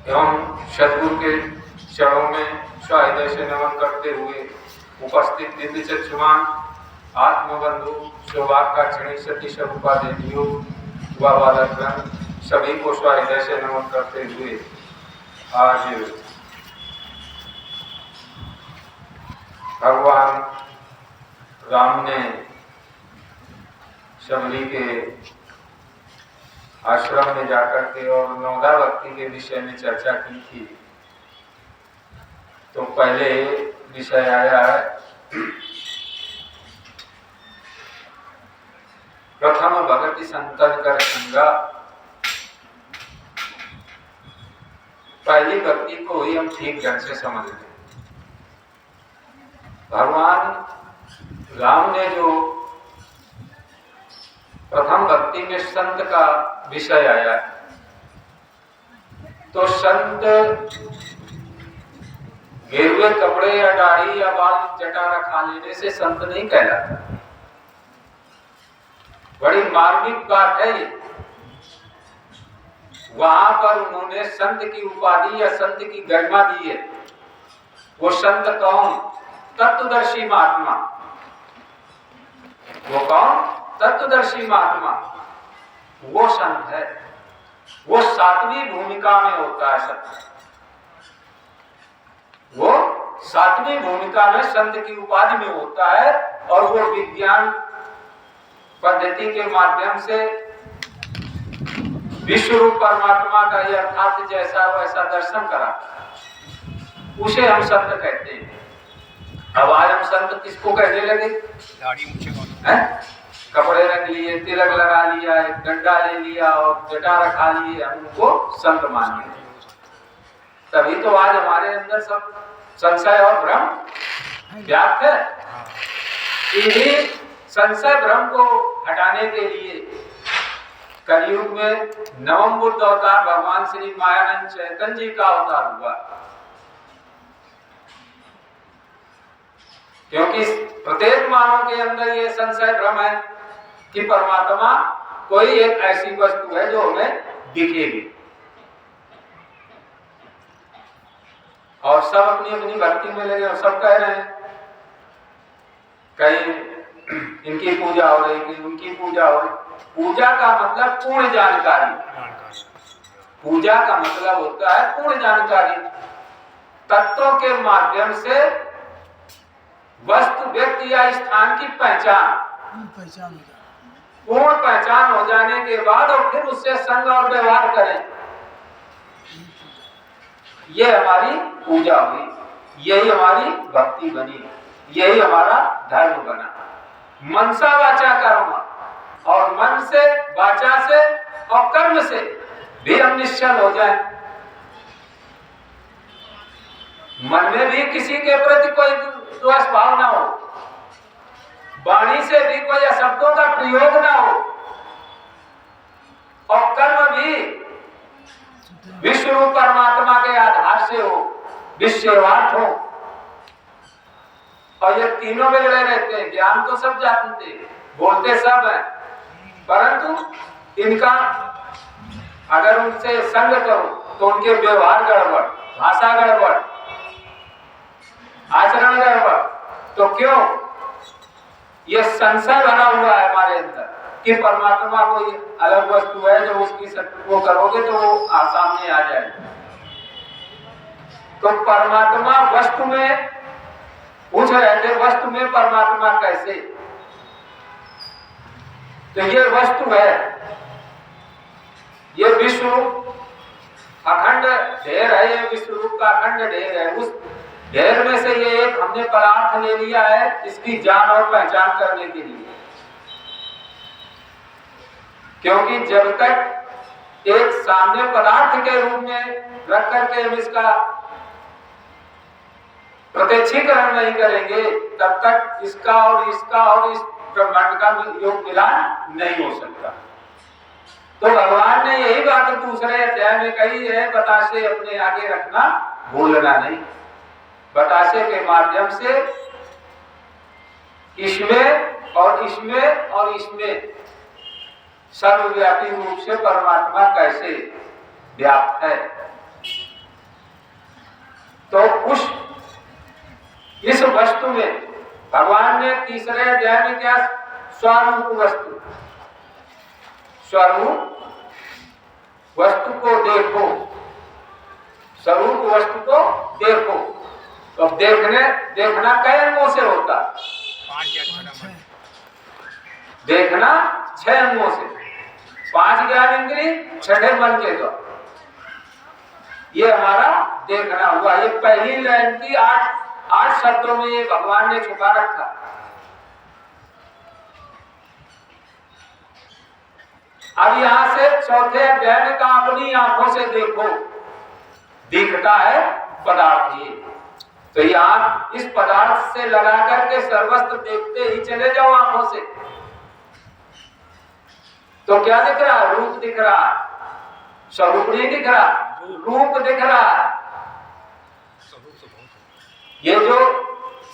एवं सद्गुरु के चरणों में हृदय से नमन करते हुए उपस्थित दिव्य चक्षुमान आत्मबंधु सौभाग्य क्षणी सती समुपादेवियों व सभी को हृदय से नमन करते हुए आज भगवान राम ने शबरी के आश्रम में जाकर के और नौदा भक्ति के विषय में चर्चा की थी। तो पहले विषय आया है प्रथम भगति संतन कर संगा। पहली भक्ति को ही हम ठीक ढंग से समझ लें। भगवान राम ने जो प्रथम भक्ति में संत का विषय आया, तो संत गेरुए कपड़े या दाढ़ी या बाल जटा रखा लेने से संत नहीं कहलाता। बड़ी मार्मिक बात है ये। वहां पर उन्होंने संत की उपाधि या संत की गरिमा दी है। वो संत कौन? तत्वदर्शी महात्मा। वो कौन? तत्वदर्शी महात्मा। वो संत है। वो सातवीं भूमिका में होता है संत। वो सातवीं भूमिका में संत की उपाधि में होता है और वो विज्ञान पद्धति के माध्यम से विश्व रूप परमात्मा का ये अर्थात जैसा वैसा दर्शन कराता है, उसे हम संत कहते हैं। अब आज हम संत किसको कहने लगे? दाढ़ी मूछें कपड़े रख लिए, तिलक लगा लिया, डंडा ले लिया और जटा रखा लिए, हम उनको संत मान लिए। तभी तो आज हमारे अंदर सब संशय और भ्रम व्याप्त है। इन्हीं संशय भ्रम को हटाने के लिए कलयुग में नवम बुद्ध अवतार भगवान श्री मायानंद चैतन्य जी का अवतार हुआ। क्योंकि प्रत्येक मानव के अंदर ये संशय भ्रम है कि परमात्मा कोई एक ऐसी वस्तु है जो हमें दिखेगी, और सब अपनी अपनी भक्ति में लगे और सब कह रहे हैं कहीं इनकी पूजा हो रही, कहीं उनकी पूजा हो रही। पूजा का मतलब पूर्ण जानकारी। पूजा का मतलब होता है पूर्ण जानकारी। तत्वों के माध्यम से वस्तु, व्यक्ति या स्थान की पहचान पूर्ण पहचान हो जाने के बाद और फिर उससे संग और व्यवहार करें, ये हमारी पूजा हुई, यही हमारी भक्ति बनी, यही हमारा धर्म बना। मनसा वाचा कर्म, और मन से, वाचा से और कर्म से भी हम निश्चल हो जाएं। मन में भी किसी के प्रति कोई द्वेष भाव ना हो, वाणी से भी कोई शब्दों का प्रयोग ना हो, और कर्म भी विश्व रूप परमात्मा के आधार से हो, विश्वार्थ हो। और ये तीनों बिगड़े रहते हैं। ज्ञान तो सब जानते हैं, बोलते सब है, परंतु इनका अगर उनसे संग करो तो उनके व्यवहार गड़बड़, भाषा गड़बड़, आचरण गड़बड़। तो क्यों? ये संशय बना हुआ है हमारे अंदर कि परमात्मा कोई अलग वस्तु है, जो उसकी वो करोगे तो वो सामने आ जाएगी। तो परमात्मा वस्तु में पूछ रहे थे, वस्तु में परमात्मा कैसे? तो ये वस्तु है, ये विश्व अखंड ढेर है, ये विश्व रूप का अखंड ढेर है। उस ढेर में से ये एक हमने पदार्थ ले लिया है इसकी जान और पहचान करने के लिए। क्योंकि जब तक एक सामने पदार्थ के रूप में रख करके हम इसका प्रत्यक्षीकरण नहीं करेंगे, तब तक इसका और इस ब्रह्मांड का योग मिलान नहीं हो सकता। तो भगवान ने यही बात दूसरे अध्याय में कही है, बतासे अपने आगे रखना भूलना नहीं। बतासे के माध्यम से इसमें और इसमें और इसमें सर्वव्यापी रूप से परमात्मा कैसे व्याप्त है, तो इस वस्तु में भगवान ने तीसरे अध्याय में क्या स्वरूप वस्तु को देखो, स्वरूप वस्तु को देखो। तो देखना कई अंगों से होता, देखना 6 अंगों से, 5 ज्ञान इंद्रिय 6 मन के द्वारा। ये हमारा देखना हुआ। ये पहली लाइन की 8 शब्दों में ये भगवान ने छुपा रखा। अब यहां से चौथे अध्याय में कहा अपनी आंखों से देखो, दिखता है पदार्थ ये। तो यहाँ इस पदार्थ से लगा करके सर्वस्त्र देखते ही चले जाओ आंखों से। तो क्या दिख रहा है? रूप दिख रहा है, स्वरूप नहीं दिख रहा, रूप दिख रहा है। ये जो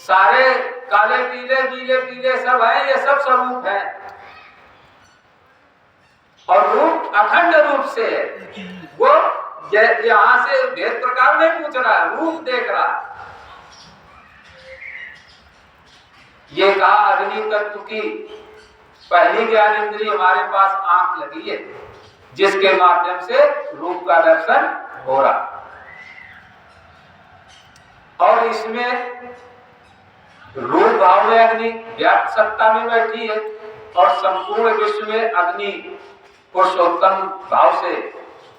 सारे काले पीले नीले पीले सब है, ये सब स्वरूप है और रूप अखंड रूप से है। वो यहां से भेद प्रकार नहीं पूछ रहा है, रूप देख रहा है। ये कहा अग्नि तत्व की पहली ज्ञान इंद्रिय हमारे पास आंख लगी है, जिसके माध्यम से रूप का दर्शन हो रहा। और इसमें रूप भाव में अग्नि व्याप्त सत्ता में बैठी है और संपूर्ण विश्व में अग्नि पुरुषोत्तम भाव से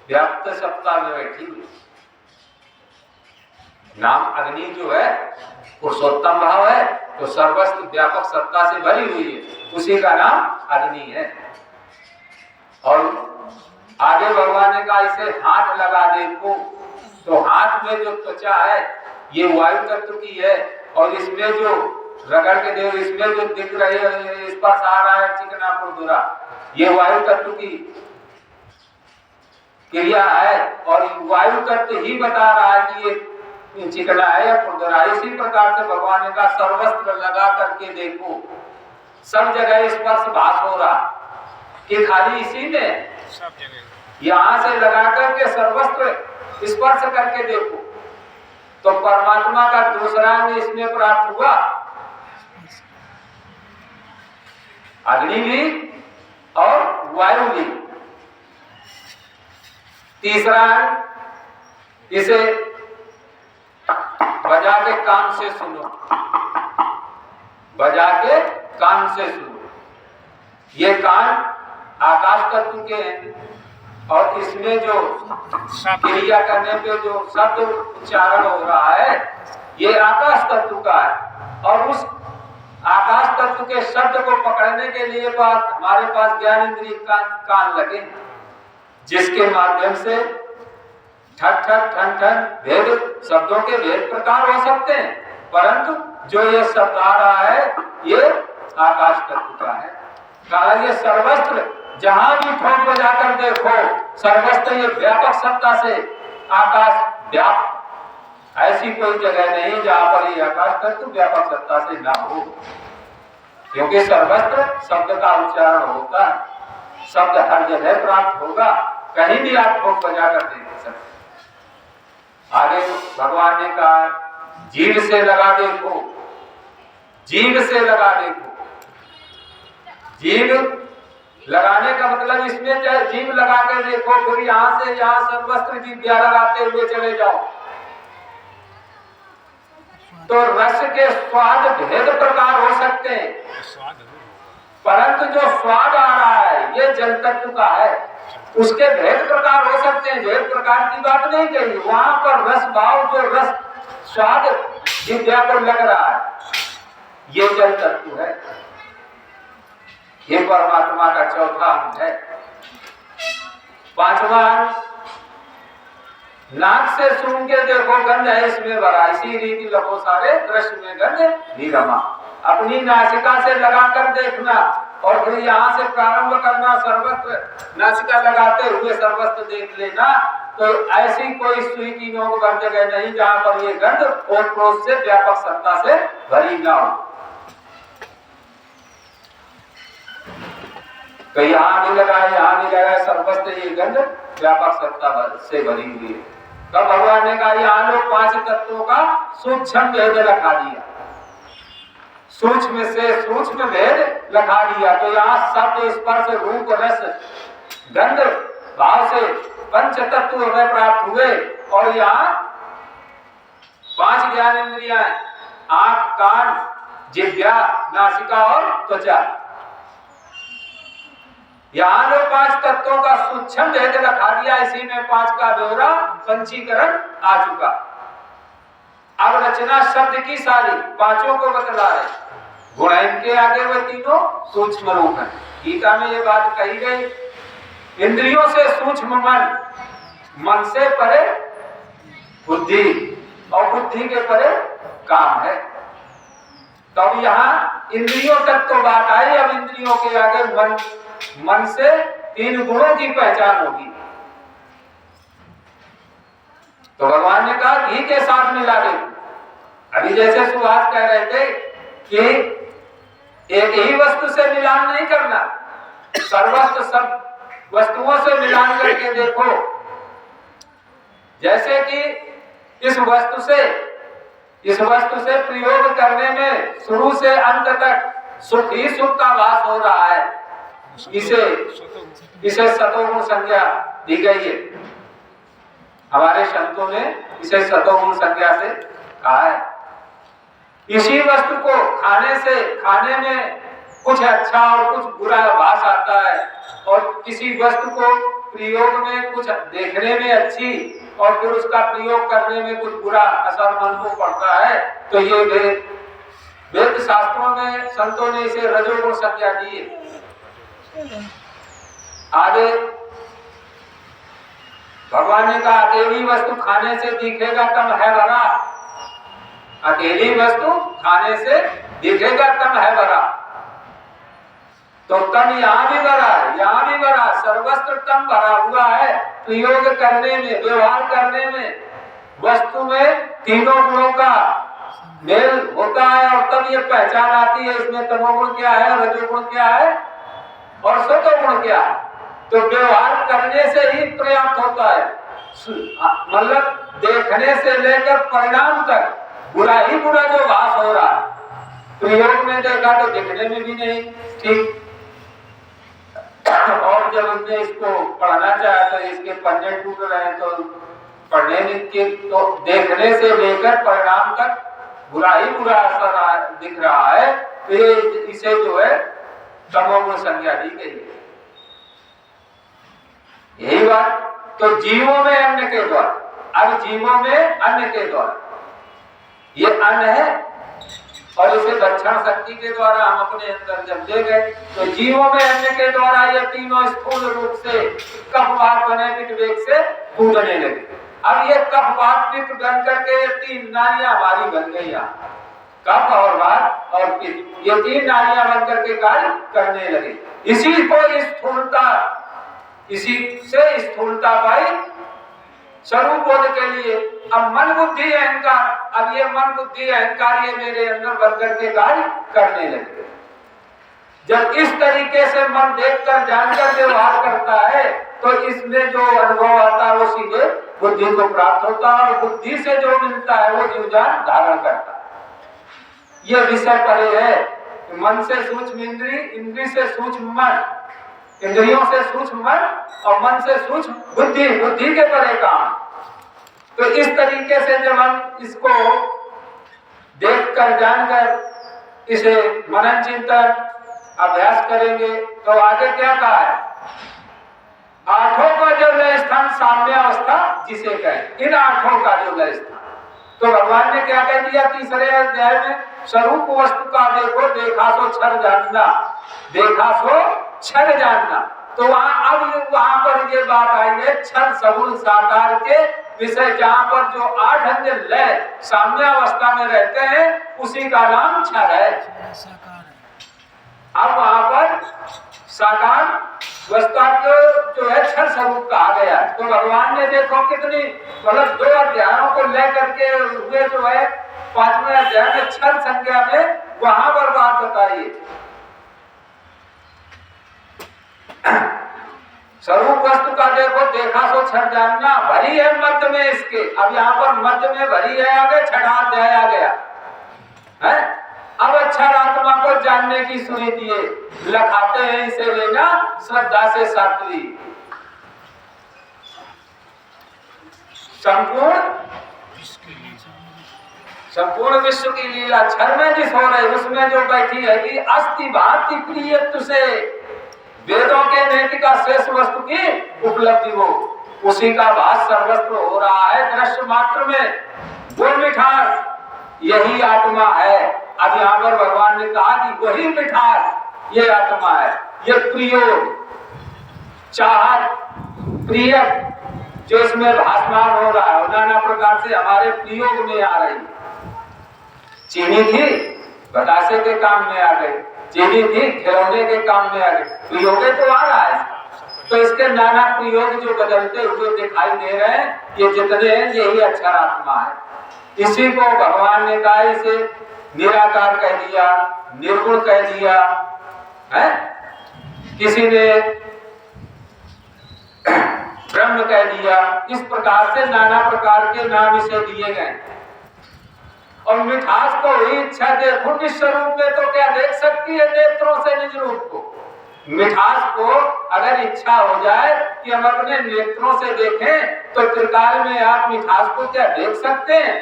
व्याप्त सत्ता में बैठी हुई। नाम अग्नि जो है पुरुषोत्तम भाव है, तो सर्वस्त्र व्यापक सत्ता से भरी हुई है, उसी का नाम अग्नि है। और आगे भगवान ने कहा इसे हाथ लगा देखो, तो हाथ में जो त्वचा है ये वायु तत्व की है, और इसमें जो रगड़ के देखो, इसमें जो दिख रही है, इस पर आ रहा है चिकना खुरदुरा, ये वायु तत्व की क्रिया है। और वायु तत्व ही बता रहा है कि ये चिकना है या खुरदुरा। इसी प्रकार से भगवान ने कहा सर्वस्त्र लगा करके देखो, सब जगह स्पर्श भास हो रहा कि खाली इसी में, सब जगह यहां से लगा करके सर्वस्त्र स्पर्श करके देखो, तो परमात्मा का दूसरा अंग इसमें प्राप्त हुआ, अग्नि भी और वायु भी। तीसरा अंग इसे बजा के कान से सुनो, बजा के कान से सुनो। ये कान आकाश तत्व के हैं और इसमें जो क्रिया करने पे जो शब्द उच्चारण हो रहा है ये आकाश तत्व का है। और उस आकाश तत्व के शब्द को पकड़ने के लिए हमारे पास ज्ञान इंद्रिय कान लगे, जिसके माध्यम से ठक ठक ठन ठन भेद शब्दों के भेद प्रकार हो सकते हैं, परंतु जो ये शब्द आ रहा है ये आकाश तत्व का है। कहा ये सर्वस्त्र जहां भी ठोक बजाकर देखो, सर्वस्त्र ये व्यापक सत्ता से आकाश व्यापक, ऐसी कोई जगह नहीं जहां पर ये आकाश तत्व व्यापक सत्ता से ना हो, क्योंकि सर्वस्त्र शब्द का उच्चारण होता है, शब्द हर जगह प्राप्त होगा, कहीं भी आप ठोक बजाकर देख सकते। आगे भगवान ने कहा जीभ से लगा देखो, जीभ से लगा देखो। जीभ लगाने का मतलब इसमें चाहे जीभ लगा के देखो, फिर यहां से यहां सर्वस्त्र जीभ्या लगाते हुए चले जाओ, तो रस के स्वाद भेद प्रकार हो सकते हैं, परंतु जो स्वाद आ रहा है ये जल तत्व का है, उसके भेद प्रकार हो सकते हैं, भेद प्रकार की बात नहीं कही। वहां पर रस भाव, जो रस स्वाद जीभ्या को लग रहा है, ये जल तत्व है, ये परमात्मा का चौथा अंग है। पांचवा अंग नाक से सूंघ के देखो, गंध है इसमें भरा, इसी रीति लखो सारे दृश्य में गंध निरमा। अपनी नासिका से लगाकर देखना और फिर यहाँ से प्रारंभ करना, सर्वत्र नासिका लगाते हुए सर्वत्र देख लेना, तो ऐसी कोई सुई की नोक भर जगह नहीं जहां पर ये गंध और क्रोध से व्यापक सत्ता से भरी ना हो। तो यहाँ भी लगा, यहाँ भी लगा, सर्वस्त्र ये गंध व्यापक सत्ता से भरी हुई है। तो भगवान ने कहा यहाँ लोग 5 तत्वों का सूक्ष्म भेद रखा दिया, सूक्ष्म से सूक्ष्म भेद रखा दिया। तो यहाँ शब्द स्पर्श रूप रस गंध भाव से 5 तत्व हमें प्राप्त हुए। और यहाँ 5 ज्ञान इंद्रियां, आंख, कान, जिह्वा, नासिका और त्वचा। यहाँ लोग 5 तत्वों का सूक्ष्म भेद रखा दिया, इसी में 5 का ब्यौरा पंचीकरण आ चुका। अब रचना शब्द की सारी 5 को बतला है। गुण इनके आगे वो तीनों सूक्ष्म रूप है। गीता में ये बात कही गई, इंद्रियों से सूक्ष्म मन, मन से परे बुद्धि और बुद्धि के परे काम है। तब यहाँ इंद्रियों तक तो बात आई, अब इंद्रियों के आगे मन, मन से 3 गुणों की पहचान होगी। तो भगवान ने कहा घी के साथ मिला दे। अभी जैसे सुभाष कह रहे थे कि एक ही वस्तु से मिलान नहीं करना, सर्वस्व सब वस्तुओं से मिलान करके देखो। जैसे कि इस वस्तु से प्रयोग करने में शुरू से अंत तक सुख ही सुख का वास हो रहा है, इसे सतोगुण संज्ञा दी गई है। हमारे संतों ने इसे सतोगुण संज्ञा से कहा है। इसी वस्तु को खाने में कुछ अच्छा और कुछ बुरा भास आता है, और किसी वस्तु को प्रयोग में कुछ देखने में अच्छी और फिर उसका प्रयोग करने में कुछ बुरा असर मन को पड़ता है। तो ये वेद शास्त्रों में संतों ने इसे रजोगुण संज्ञा दी है। आगे भगवान ने कहा अकेली वस्तु खाने से दिखेगा तम है भरा, अकेली वस्तु खाने से दिखेगा तम है भरा। तो तम यहाँ भी भरा है, यहाँ भी भरा, सर्वस्त्र तम भरा हुआ है। प्रयोग करने में, व्यवहार करने में वस्तु में तीनों गुणों का मेल होता है, और तब ये पहचान आती है इसमें तमोगुण क्या है, रजोगुण क्या है और सतोगुण क्या है। तो व्यवहार करने से ही पर्याप्त होता है, मतलब देखने से लेकर परिणाम तक बुरा ही बुरा जो भास हो रहा है, प्रयोग में देखा तो दिखने में भी नहीं ठीक, और जब हमने इसको पढ़ना चाहा तो इसके पन्ने टूट रहे हैं, तो पढ़ने में तो देखने से लेकर परिणाम तक बुरा ही बुरा असर दिख रहा है। तो इसे जो है तमोगुण संज्ञा दी गई है। यही बात तो जीवों में अन्न के द्वारा, अब जीवों में अन्न के द्वारा, ये अन्न है और इसे भक्षण शक्ति के द्वारा हम अपने अंदर जब ले गए, तो जीवों में अन्न के द्वारा ये तीनों स्थूल रूप से कफवात बने, पित्त वेग से कूदने लगे। अब ये कफवात पित्त बन करके ये 3 नालियां हमारी बन गई। यहाँ कफ और वात और पित्त, ये 3 नालियां बन करके कार्य करने लगे। इसी को स्थूलता, इसी से स्थूलता पाई स्वरूप बोध के लिए। अब मन बुद्धि अहंकार, अब ये मन बुद्धि अहंकार ये मेरे अंदर बन करके कार्य करने लगे। जब इस तरीके से मन देखकर जानकर व्यवहार करता है तो इसमें जो अनुभव आता है वो सीधे बुद्धि को प्राप्त होता है, और बुद्धि से जो मिलता है वो जीवजान धारण करता है। ये विषय परे है, मन से सूक्ष्म इंद्री, इंद्री से सूक्ष्म मन, इंद्रियों से सूक्ष्म मन और मन से सूक्ष्म बुद्धि, बुद्धि के परे काम। तो इस तरीके से जब हम इसको देखकर जानकर इसे मनन चिंतन अभ्यास करेंगे तो आगे क्या कहा है, 8 का जो लय स्थान साम्य अवस्था जिसे कहें, इन 8 का जो लय स्थान। तो भगवान ने क्या कह दिया तीसरे अध्याय में, स्वरूप वस्तु का देखो, देखा सो क्षर जानना, देखा सो क्षर जानना। तो वहां पर ये बात आई है क्षर सगुण साकार के विषय, जहां पर जो 8 अंग लय साम्यावस्था में रहते हैं उसी का नाम क्षर है। अब वहां पर साकार वस्तु जो है क्षर स्वरूप कहा गया। तो भगवान ने देखो कितनी, मतलब 2 अध्यायों को लेकर के हुए जो है 5वें अध्याय में क्षर संज्ञा में वहां पर बात बताइए। स्वरूप वस्तु का देखो, देखा सो छठ जानना, भरी है मध्य में इसके। अब यहाँ पर मध्य में भरी है, आगे छठा जाया गया है। अब अक्षर आत्मा को जानने की सुनीति है, लखाते हैं इसे लेना श्रद्धा से शास्त्री। संपूर्ण विश्व की लीला क्षण में जिस हो रही, उसमें जो बैठी है कि अस्थि भांति प्रिय तुसे, वेदों के नेति का शेष वस्तु की उपलब्धि हो, उसी का भास सर्वस्व हो रहा है दृश्य मात्र में। वो मिठास यही आत्मा है। अब यहाँ पर भगवान ने कहा कि वही मिठास ये आत्मा है, ये प्रियो चाहत प्रिय जो इसमें भासमान हो रहा है, नाना प्रकार से हमारे प्रयोग में आ रही। चीनी थी बतासे के काम में आ गई, चीनी थी खिलौने के काम में आ गई, प्रयोग तो आ रहा है। तो इसके नाना प्रयोग जो बदलते हुए दिखाई दे रहे हैं, ये जितने हैं यही अक्षर आत्मा है। इसी को भगवान ने कहा, इसे निराकार कह दिया, निर्गुण कह दिया है, किसी ने ब्रह्म कह दिया। इस प्रकार से नाना प्रकार के नाम इसे दिए गए। और मिठास को ही इच्छा देखो निज स्वरूप में तो क्या देख सकती है नेत्रों से निज रूप को। मिठास को अगर इच्छा हो जाए कि हम अपने नेत्रों से देखें, तो त्रिकाल में आप मिठास को क्या देख सकते हैं?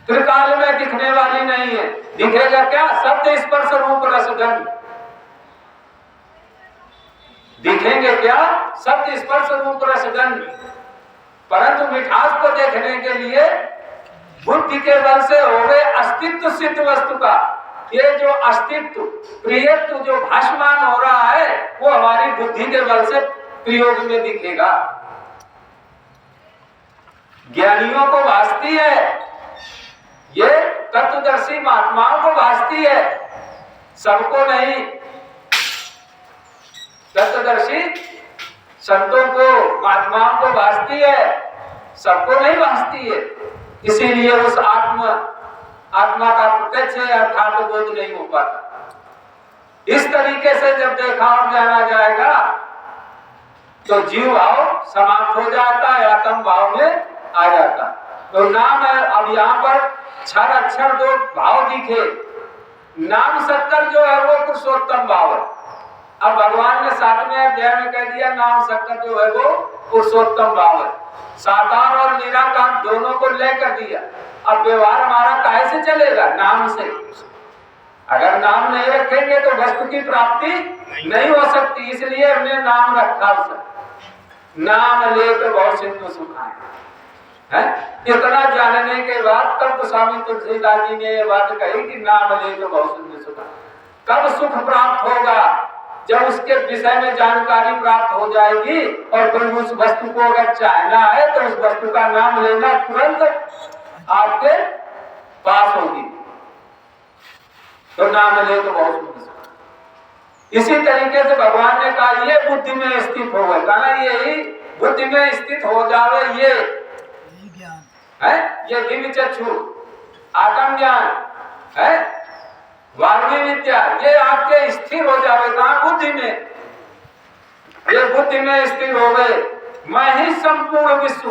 त्रिकाल में दिखने वाली नहीं है। दिखेगा क्या? शब्द स्पर्श रूप रस गंध। दिखेंगे क्या? शब्द स्पर्श रूप रस गंध। परंतु मिठास को देखने के लिए बुद्धि के बल से हो गए अस्तित्व सिद्ध वस्तु का, ये जो अस्तित्व प्रियत्व जो भासमान हो रहा है, वो हमारी बुद्धि के बल से प्रयोग में दिखेगा। ज्ञानियों को भासती है, ये तत्वदर्शी महात्माओं को भासती है, सबको नहीं। तत्वदर्शी संतों को महात्माओं को भासती है, सबको नहीं भासती है। इसीलिए उस आत्मा का प्रत्यक्ष अर्थात बोध नहीं हो पाता। इस तरीके से जब देखा और जाना जाएगा तो जीव भाव समाप्त हो जाता है, आत्म भाव में आ जाता। तो नाम है, अब यहाँ पर क्षर अक्षर दो भाव दिखे। नाम शक्कर जो है वो पुरुषोत्तम भाव है। अब भगवान ने 7वें अध्याय में कह दिया नाम शक्कर जो है वो पुरुषोत्तम भाव है। साकार और निराकार दोनों को लेकर दिया। अब व्यवहार हमारा काहे से चलेगा? नाम से। अगर नाम नहीं रखेंगे तो वस्तु की प्राप्ति नहीं हो सकती, इसलिए हमने नाम रखा उसे। नाम ले तो बहुत सिंधु सुखाए है। इतना जानने के बाद तब तो स्वामी तुलसीदास जी ने ये बात कही कि नाम ले तो बहुत सिंधु सुखाए। कब सुख प्राप्त होगा? जब उसके विषय में जानकारी प्राप्त हो जाएगी और फिर उस वस्तु को अगर चाहना है तो उस वस्तु का नाम लेना तुरंत आपके पास होगी। तो नाम ले तो बहुत। इसी तरीके से भगवान ने कहा ये बुद्धि में स्थित हो गए, कहा यही बुद्धि में स्थित हो जावे, ये है ये दिव्य चक्षु आत्म ज्ञान है, वाग्मी विद्या, ये आपके स्थिर हो जावे। कहाँ? बुद्धि में। ये बुद्धि में स्थिर हो गए। मैं ही संपूर्ण विश्व,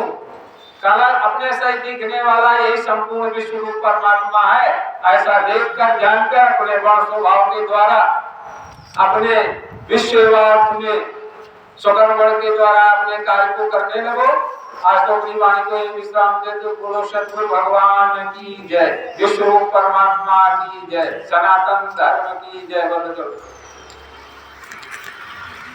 कहा अपने से दिखने वाला यही संपूर्ण विश्व रूप परमात्मा है। ऐसा देखकर जानकर अपने वर्ण स्वभाव के द्वारा अपने विश्व में स्वकर्म के द्वारा अपने कार्य को करने लगो। आज तो अपनी वाणी को विश्राम दे दो। बोलो सतगुरु भगवान की जय, विश्व रूप परमात्मा की जय, सनातन धर्म की जय। बंद करो।